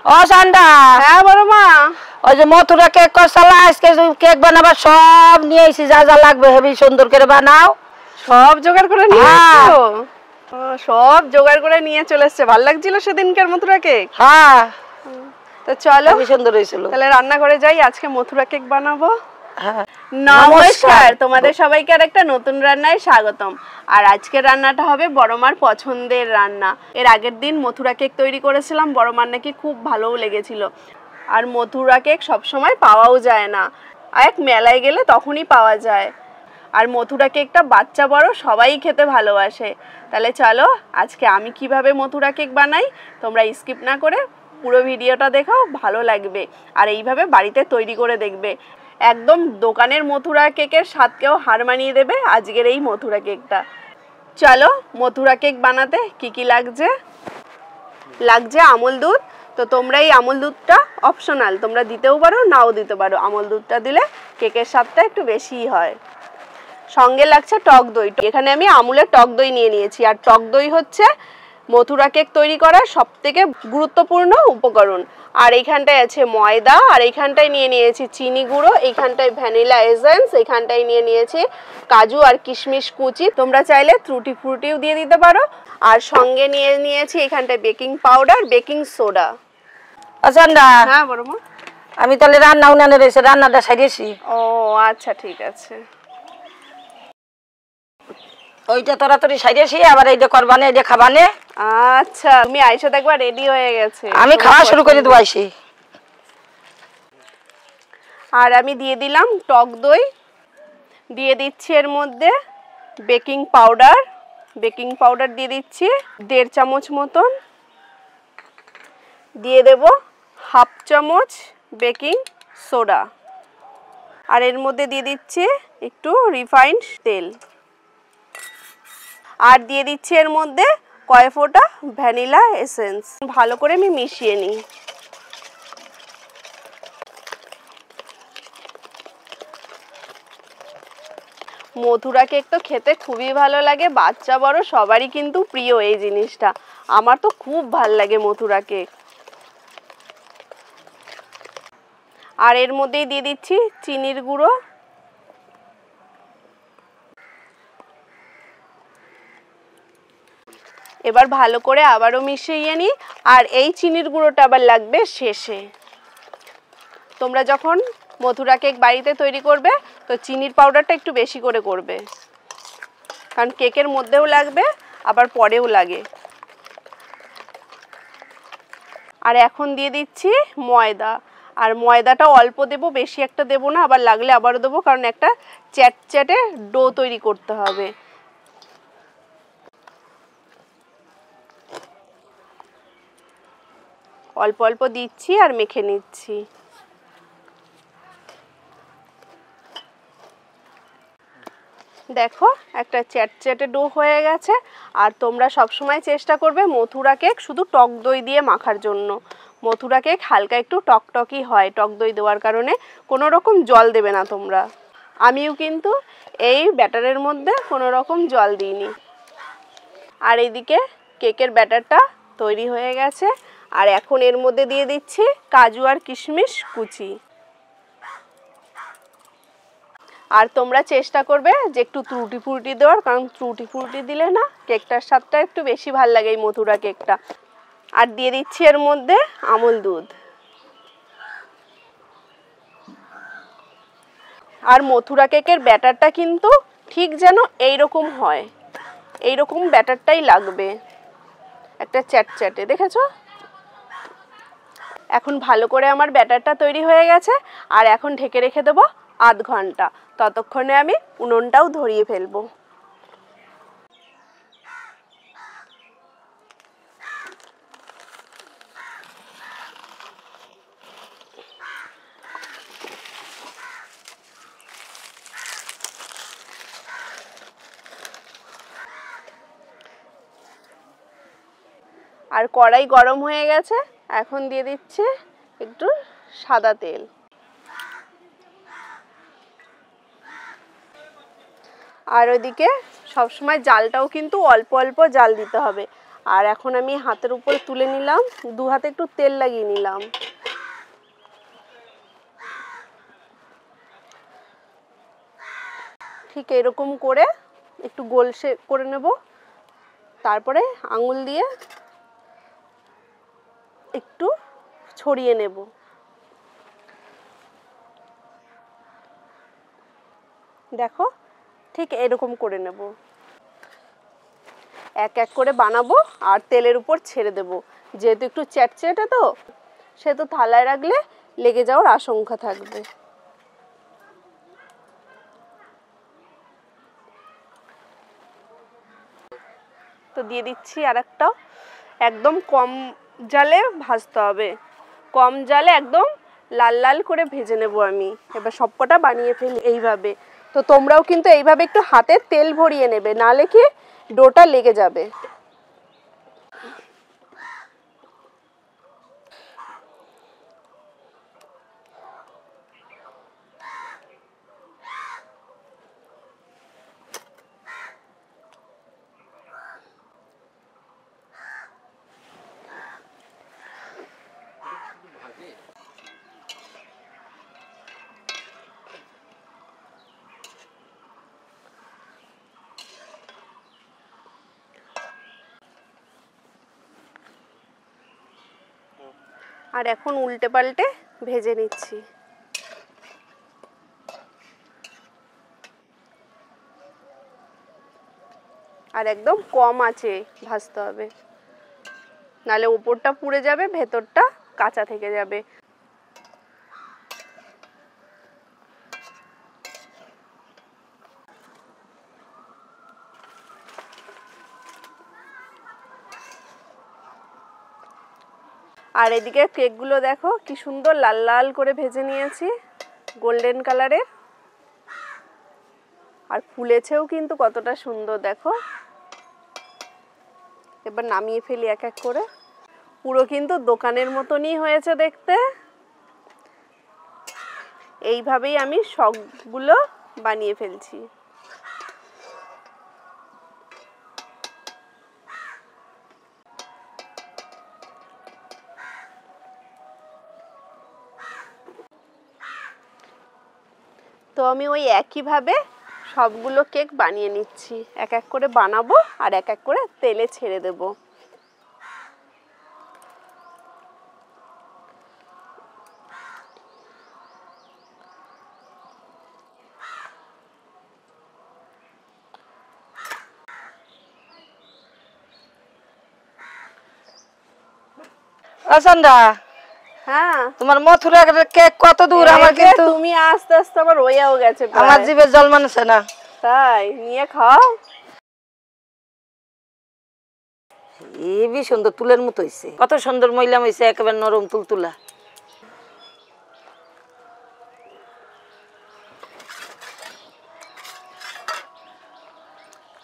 ও সান্ডা। হ্যাঁ বড় মা। ওই যে মথুরা কেক করছালা, আজকে কেক বানাবার সব নিয়ে এসেছি, যা যা লাগবে হেবি সুন্দর করে বানাও। সব জোগাড় করে নিয়ে এসেছো? সব জোগাড় করে নিয়ে চলে এসেছে। ভালো লাগছিল সেদিনকার মথুরা কেক? হ্যাঁ। তো চলো হেবি সুন্দর হয়েছিল। তাহলে রান্না করে যাই, আজকে মথুরা কেক বানাবো। হ্যাঁ। নমস্কার, তোমাদের সবাইকে আর একটা নতুন রান্নায় স্বাগতম। আর আজকের রান্নাটা হবে বড় মার পছন্দের রান্না। এর আগের দিন মথুরা কেক তৈরি করেছিলাম, বড় মার নাকি খুব ভালোও লেগেছিল। আর মথুরা কেক সবসময় পাওয়াও যায় না, এক মেলায় গেলে তখনই পাওয়া যায়। আর মথুরা কেকটা বাচ্চা বড় সবাই খেতে ভালোবাসে। তাহলে চলো আজকে আমি কিভাবে মথুরা কেক বানাই তোমরা স্কিপ না করে পুরো ভিডিওটা দেখো, ভালো লাগবে। আর এইভাবে বাড়িতে তৈরি করে দেখবে, একদম দোকানের মথুরা কেকের স্বাদকেও হার মানিয়ে দেবে আজকের এই মথুরা কেকটা। চলো মথুরা কেক বানাতে কি কি লাগছে। লাগছে আমল দুধ। তো তোমরা এই আমল দুধটা অপশনাল, তোমরা দিতেও পারো নাও দিতে পারো। আমল দুধটা দিলে কেকের স্বাদটা একটু বেশিই হয়। সঙ্গে লাগছে টক দই। এখানে আমি আমুলের টক দই নিয়ে নিয়েছি। আর টক দই হচ্ছে মথুরা কেক তৈরি করার সবথেকে গুরুত্বপূর্ণ উপকরণ। আর এইখানটায় আছে ময়দা, আর এইখানটায় নিয়ে নিয়েছি চিনি গুঁড়ো, এইখানটায় ভ্যানিলা এসেন্স, এইখানটায় নিয়ে নিয়েছি কাজু আর কিশমিশ কুচি। তোমরা চাইলে ত্রুটি ফ্রুটিও দিয়ে দিতে পারো। আর সঙ্গে নিয়ে নিয়েছি এইখানটায় বেকিং পাউডার, বেকিং সোডা। সান্ডা। হ্যাঁ বড় মা। আমি তাহলে রান্না উনানে রয়েছে, রান্নাটা সারিয়েছি। ও আচ্ছা ঠিক আছে। ওইটা তাড়াতাড়ি সারিয়েছি, আবার এইটা করবানে, এইটা খাবানে। আচ্ছা তুমি আইসা দেখবা রেডি হয়ে গেছে, আমি খাওয়া শুরু করে দেবো আইসি। আর আমি দিয়ে দিলাম টক দই, দিয়ে দিচ্ছি এর মধ্যে বেকিং পাউডার। বেকিং পাউডার দিয়ে দিচ্ছি 1.5 চামচ মতন। দিয়ে দেব 1/2 চামচ বেকিং সোডা। আর এর মধ্যে দিয়ে দিচ্ছি একটু রিফাইন্ড তেল। আর দিয়ে দিচ্ছি এর মধ্যে কয় ফোঁটা ভ্যানিলা এসেন্স। ভালো করে আমি মিশিয়ে নিই। মথুরা কেক তো খেতে খুবই ভালো লাগে, বাচ্চা বড় সবারই কিন্তু প্রিয় এই জিনিসটা। আমার তো খুব ভালো লাগে মথুরা কেক। আর এর মধ্যেই দিয়ে দিচ্ছি চিনির গুঁড়ো। এবার ভালো করে আবারও মিশিয়ে নিই। আর এই চিনির গুঁড়োটা আবার লাগবে শেষে। তোমরা যখন মথুরা কেক বাড়িতে তৈরি করবে তো চিনির পাউডারটা একটু বেশি করে করবে, কারণ কেকের মধ্যেও লাগবে আবার পরেও লাগে। আর এখন দিয়ে দিচ্ছি ময়দা। আর ময়দাটা অল্প দেব, বেশি একটা দেব না, আবার লাগলে আবারও দেবো, কারণ একটা চ্যাটচ্যাটে ডো তৈরি করতে হবে। অল্প অল্প দিচ্ছি আর মেখে নিচ্ছি। দেখো একটা চ্যাটচ্যাটে ডো হয়ে গেছে। আর তোমরা সবসময় চেষ্টা করবে মথুরা কেক শুধু টক দই দিয়ে মাখার জন্য। মথুরা কেক হালকা একটু টকটকই হয় টক দই দেওয়ার কারণে, কোনো রকম জল দেবে না তোমরা। আমিও কিন্তু এই ব্যাটারের মধ্যে কোনো রকম জল দিইনি। আর এইদিকে কেকের ব্যাটারটা তৈরি হয়ে গেছে। আর এখন এর মধ্যে দিয়ে দিচ্ছি কাজু আর কিশমিশ কুচি। আর তোমরা চেষ্টা করবে যে একটু ত্রুটি ফ্রুটি দেওয়ার, কারণ ত্রুটি ফ্রুটি দিলে না কেকটার স্বাদটা একটু বেশি ভাল লাগে এই মথুরা কেকটা। আর দিয়ে দিচ্ছি এর মধ্যে আমল দুধ। আর মথুরা কেকের ব্যাটারটা কিন্তু ঠিক যেন এইরকম হয়, এইরকম ব্যাটারটাই লাগবে, একটা চ্যাটচ্যাটে, দেখেছো? এখন ভালো করে আমার ব্যাটারটা তৈরি হয়ে গেছে। আর এখন ঢেকে রেখে দেবো আধ ঘন্টা। ততক্ষণে আমি উনুনটাও ধরিয়ে ফেলবো। আর কড়াই গরম হয়ে গেছে, এখন দিয়ে দিচ্ছি একটু সাদা তেল। আর ওদিকে সবসময় জালটাও কিন্তু অল্প অল্প জাল দিতে হবে। আর এখন আমি হাতের উপরে তুলে নিলাম, দু হাতে একটু তেল লাগিয়ে নিলাম। ঠিক এরকম করে একটু গোল শেপ করে নেব, তারপরে আঙুল দিয়ে একটু ছড়িয়ে নেব। দেখো ঠিক এরকম করে নেব। এক এক করে বানাবো আর তেলের উপর ছেড়ে দেব। যেহেতু একটু চ্যাটচ্যাটে তো, সেহেতু থালায় রাখলে লেগে যাওয়ার আশঙ্কা থাকবে। তো দিয়ে দিচ্ছি আরেকটাও। একদম কম জালে ভাজতে হবে, কম জালে একদম লাল লাল করে ভেজে নেব আমি। এবার সবকটা বানিয়ে ফেলি এইভাবে। তো তোমরাও কিন্তু এইভাবে একটু হাতে তেল ভরিয়ে নেবে, নাহলে কি ডোটা লেগে যাবে। আর এখন উল্টে পাল্টে ভেজে নিচ্ছি। আর একদম কম আঁচে ভাজতে হবে, নালে উপরটা পুড়ে যাবে, ভেতরটা কাঁচা থেকে যাবে। আর এদিকে কেকগুলো দেখো কি সুন্দর লাল লাল করে ভেজে নিয়েছি, গোল্ডেন কালারের। আর ফুলেছেও কিন্তু কতটা সুন্দর দেখো। এবার নামিয়ে ফেলি এক এক করে। পুরো কিন্তু দোকানের মতনই হয়েছে দেখতে। এইভাবেই আমি সবগুলো বানিয়ে ফেলছি। তো আমি ওই একইভাবে সবগুলো কেক বানিয়ে নিচ্ছি। এক এক করে বানাবো আর এক এক করে তেলে ছেড়ে দেব। সন্ধ্যা, হ্যাঁ তোমার মথুরা কেক কত দূর? আমার কিন্তু তুমি আস্তে আস্তে আমার রয়েও গেছে, আমার জিভে জল মানছে না। তাই নিয়ে খাও। এবি সুন্দর তুলের মতো হইছে, কত সুন্দর মইলাম হইছে, একেবারে নরম তুলতুলা।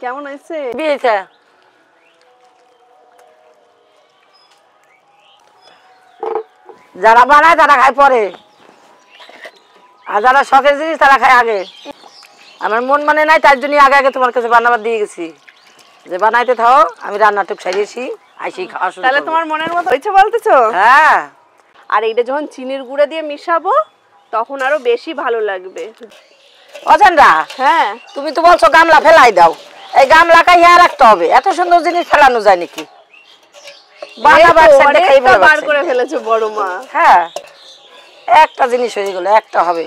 কেমন হয়েছে? বিয়েটা যারা বানায় তারা খায় পরে, আর যারা শখের জিনিস তারা খায় আগে। আমার মন মানে নাই, তার জন্য আগে আগে তোমার কাছে বানাবার দিয়ে গেছি যে বানাইতে থাও, আমি রান্নাটুক সারিয়েছি, আইসি খাওয়া শুরু। তাহলে তোমার মনের মতো হয়েছে বলতেছো? হ্যাঁ। আর এইটা যখন চিনির গুঁড়া দিয়ে মিশাবো তখন আরো বেশি ভালো লাগবে। অজানরা, হ্যাঁ তুমি তো বলছো গামলা ফেলাই দাও, এই গামলাটা ইয়া রাখতে হবে। এত সুন্দর জিনিস ফেলানো যায় নাকি? বার করে ফেলেছে বড় মা। হ্যাঁ, একটা জিনিস হয়ে গেল, একটা হবে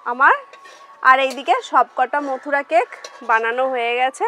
আমার। আর এইদিকে সবকটা মথুরা কেক বানানো হয়ে গেছে।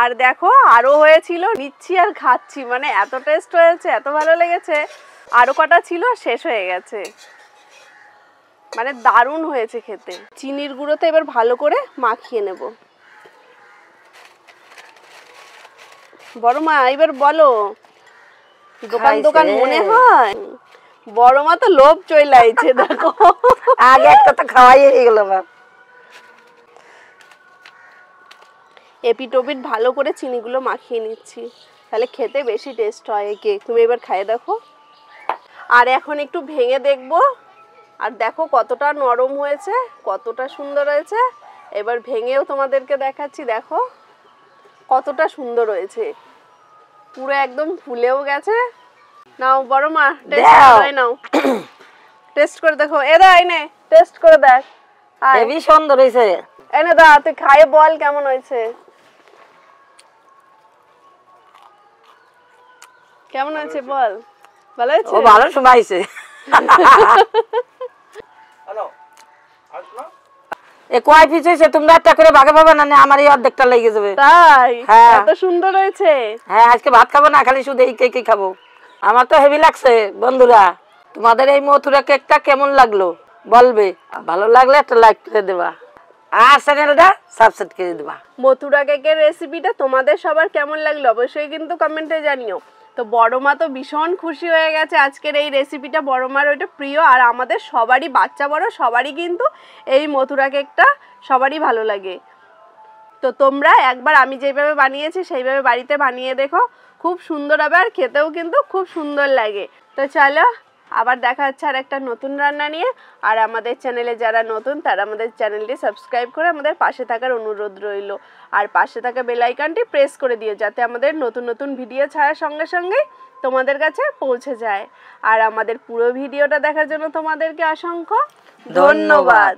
আর দেখো আরো হয়েছিল, নিচ্ছি আর খাচ্ছি, মানে এত টেস্ট হয়েছে, এত ভালো লেগেছে। আরো কটা ছিল, শেষ হয়ে গেছে। মানে দারুণ হয়েছে খেতে। চিনির গুঁড়োতে এবার ভালো করে মাখিয়ে নেব। বড় মা এবার বলো, দোকান দোকান মনে হয়? বড় মা তো লোভ চইলাইছে দেখো। আগে একটা তো খাওয়াই হয়ে গেল। এপিট ওপিট ভালো করে চিনিগুলো মাখিয়ে নিচ্ছি, তাহলে খেতে বেশি টেস্ট হয় এই কেক। তুমি এবার খাইয়ে দেখো। আর এখন একটু ভেঙে দেখবো, আর দেখো কতটা নরম হয়েছে, কতটা সুন্দর হয়েছে। এবার ভেঙেও তোমাদেরকে দেখাচ্ছি, দেখো কতটা সুন্দর হয়েছে, পুরো একদম ফুলেও গেছে। নাও বড় মা টেস্ট করে নাও, টেস্ট করে দেখো। এদা আইনে টেস্ট করে দেখ, হেভি সুন্দর হয়েছে। এনে দা তুই খাইয়ে বল কেমন হয়েছে, কেমন হয়েছে বল। ভালো হয়েছে? ও ভালো শোনাইছে। এ কয় পিস হয়েছে? তোমরা একটা করে ভাগে পাবে না, আমার এই অর্ধেকটা লেগে যাবে। তাই? হ্যাঁ এত সুন্দর হয়েছে। হ্যাঁ আজকে ভাত খাবো না, খালি শুধু এই কেকই খাবো। আমার তো হেভি লাগছে। বন্ধুরা তোমাদের এই মথুরা কেকটা কেমন লাগলো বলবে, ভালো লাগলে একটা লাইক করে দেবা আর চ্যানেলটা সাবস্ক্রাইব করে দেবা। মথুরা কেকের রেসিপিটা তোমাদের সবার কেমন লাগলো অবশ্যই কিন্তু কমেন্টে জানিও। তো বড় মা তো ভীষণ খুশি হয়ে গেছে আজকের এই রেসিপিটা, বড় মার ওইটা প্রিয়, আর আমাদের সবারই বাচ্চা বড় সবারই কিন্তু এই মথুরা কেকটা সবারই ভালো লাগে। তো তোমরা একবার আমি যেভাবে বানিয়েছি সেইভাবে বাড়িতে বানিয়ে দেখো, খুব সুন্দর হবে আর খেতেও কিন্তু খুব সুন্দর লাগে। তো চলো আবার দেখা হচ্ছে আর একটা নতুন রান্না নিয়ে। আর আমাদের চ্যানেলে যারা নতুন তারা আমাদের চ্যানেলটি সাবস্ক্রাইব করে আমাদের পাশে থাকার অনুরোধ রইল, আর পাশে থাকা বেল আইকনটি প্রেস করে দিও যাতে আমাদের নতুন নতুন ভিডিও ছাড়ার সঙ্গে সঙ্গে তোমাদের কাছে পৌঁছে যায়। আর আমাদের পুরো ভিডিওটা দেখার জন্য তোমাদেরকে অসংখ্য ধন্যবাদ।